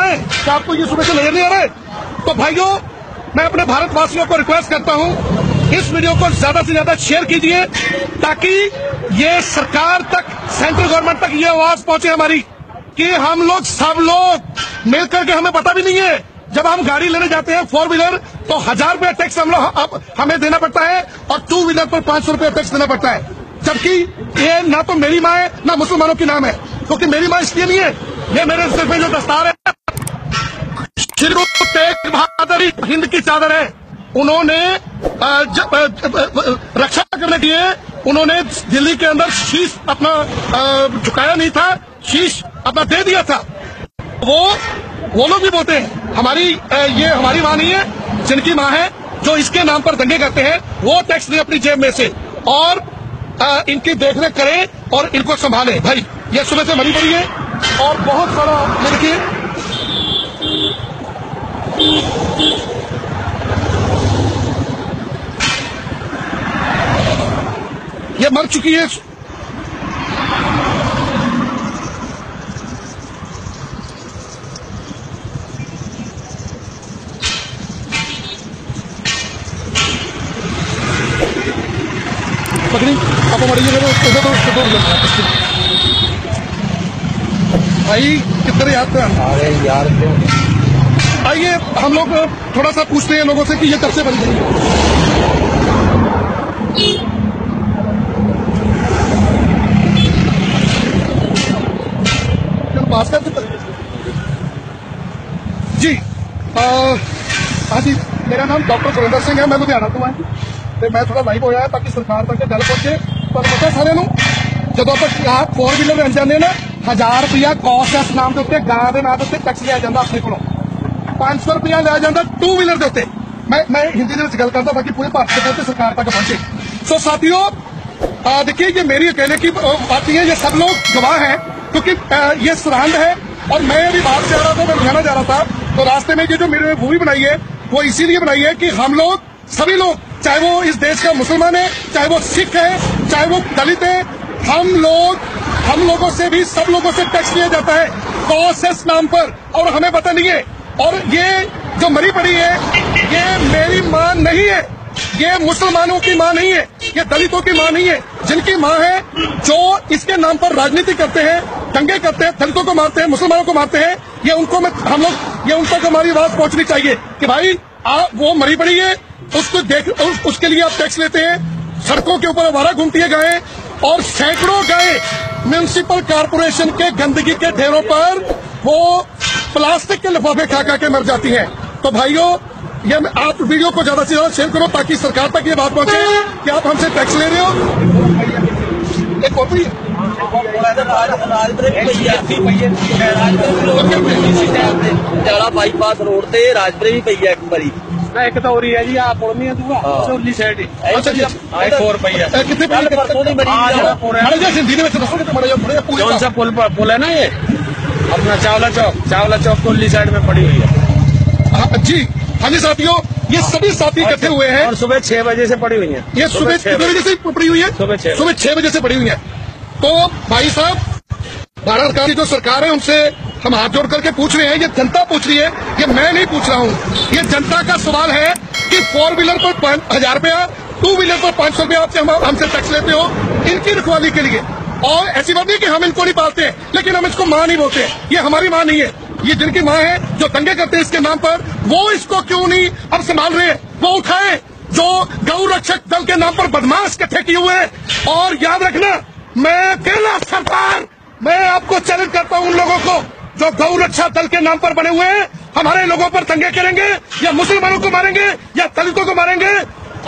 रहे हैं? क्या आपको ये सुबह से नजर नहीं आ रहा है? तो भाइयों, मैं अपने भारत वासियों को रिक्वेस्ट करता हूं, इस वीडियो को ज्यादा से ज्यादा शेयर कीजिए ताकि ये सरकार तक, सेंट्रल गवर्नमेंट तक ये आवाज पहुंचे हमारी कि हम लोग सब लोग मिलकर के, हमें पता भी नहीं है, जब हम गाड़ी लेने जाते हैं 4 व्हीलर तो 1000 रुपया टैक्स हमें देना पड़ता है और 2 व्हीलर पर 500 रुपया टैक्स देना पड़ता है। जबकि ये ना तो मेरी माँ है ना मुसलमानों की नाम है, क्योंकि मेरी माँ इसलिए नहीं है, ये मेरे सिर पे जो दस्तार है श्री गुरु तेग बहादुर हिंद की चादर है। उन्होंने रक्षा करने के लिए उन्होंने दिल्ली के अंदर शीश अपना झुकाया नहीं था, शीश अपना दे दिया था। वो लोग भी बोलते हैं हमारी ये हमारी माँ नहीं है, जिनकी माँ है, जो इसके नाम पर दंगे करते हैं, वो टैक्स दें अपनी जेब में से और इनकी देखरेख करें और इनको संभालें। भाई ये सुबह से मरी पड़ी है और बहुत सारा, ये देखिए ये मर चुकी है। पकड़ी आप मरिए भाई, कितने याद था? अरे यार, आइए हम लोग थोड़ा सा पूछते हैं लोगों से कि ये कब से बन गई। जी हाँ जी, मेरा नाम डॉक्टर सुरेंद्र सिंह है, मैं लुधियाना तो तो मैं थोड़ा लाइव होया ताकि सरकार तक गल पहुंचे। पर पता सारे जदों तक आप 4 व्हीलर बन जाते ना, 1000 रुपया कॉस्ट नाम के उत्ते गां के नाम के टैक्स लिया जाता अपने को, 500 रुपया लिया जाता 2 व्हीलर के उत्ते। मैं हिंदी में गल करता ताकि पूरे भारत के उत्ते सरकार तक पहुंचे। सो साथियों, देखिए ये मेरी अकेले की बात नहीं है, ये सब लोग गवाह हैं, क्योंकि ये सरहद है और मैं अभी बाहर से आ रहा था, मैं लुधियाना जा रहा था, तो रास्ते में ये जो मेरे मूवी बनाई है वो इसीलिए बनाई है कि हम लोग, सभी लोग, चाहे वो इस देश का मुसलमान है, चाहे वो सिख है, चाहे वो दलित है, हम लोगों से भी, सब लोगों से टैक्स लिया जाता है कॉसेस नाम पर, और हमें पता नहीं है। और ये जो मरी पड़ी है, ये मेरी माँ नहीं है, ये मुसलमानों की माँ नहीं है, ये दलितों की माँ नहीं है, जिनकी माँ है, जो इसके नाम पर राजनीति करते हैं, दंगे करते हैं, दलितों को मारते हैं, मुसलमानों को मारते हैं। ये उनको हम लोग, ये उन तक हमारी आवाज पहुंचनी चाहिए कि भाई वो मरी पड़ी है, उसको उसके लिए आप टैक्स लेते हैं। सड़कों के ऊपर आवारा घूमती है गायें, और सैकड़ों गायें म्युनिसिपल कॉर्पोरेशन के गंदगी के ढेरों पर वो प्लास्टिक के लिफाफे खा खा के मर जाती हैं। तो भाइयों, ये आप वीडियो को ज्यादा से ज्यादा शेयर करो ताकि सरकार तक ये बात पहुंचे कि आप हमसे टैक्स ले रहे हो। एक कॉपी बाईपास रोड से राजपुरे भी पई है एक बारी, एक तो हो रही है जी, आप बोलनी है दूसरा उरली साइड ही। अच्छा जी, 4 रुपया कितने कौन सा पुल है ना, ये अपना चावला चौक को उरली साइड में पड़ी हुई है। जी हाँ जी साथियों, ये सभी साथी इकट्ठे हुए हैं और सुबह 6 बजे से पड़ी हुई है। ये सुबह 6 बजे से पड़ी हुई है, सुबह 6 बजे से पड़ी हुई है। तो भाई साहब, भारत की जो सरकार है उनसे हम हाथ जोड़ करके पूछ रहे हैं, ये जनता पूछ रही है, ये मैं नहीं पूछ रहा हूँ, ये जनता का सवाल है कि 4 व्हीलर पर 1000 रुपया, 2 व्हीलर पर 500 रुपया आपसे हमसे टैक्स लेते हो इनकी रखवाली के लिए। और ऐसी बात नहीं कि हम इनको नहीं पालते हैं, लेकिन हम इसको माँ नहीं बोलते, ये हमारी माँ नहीं है, ये जिनकी माँ है, जो दंगे करते हैं इसके नाम पर, वो इसको क्यों नहीं अब संभाल रहे हैं, वो उठाए। जो गौ रक्षक दल के नाम पर बदमाश इकट्ठे किए हुए हैं। और याद रखना, मैं अकेला सरकार, मैं आपको चैलेंज करता हूं उन लोगों को जो गौ रक्षा दल के नाम पर बने हुए हैं, हमारे लोगों पर दंगे करेंगे, या मुसलमानों को मारेंगे, या दलितों को मारेंगे।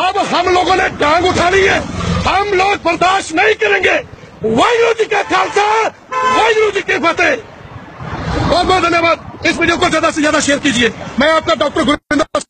अब हम लोगों ने टांग उठा ली है, हम लोग बर्दाश्त नहीं करेंगे। वाहिगुरू जी का खालसा, वाहिगुरू जी की फतेह। बहुत बहुत धन्यवाद। इस वीडियो को ज्यादा से ज्यादा शेयर कीजिए। मैं आपका डॉक्टर गुरविंदर सिंह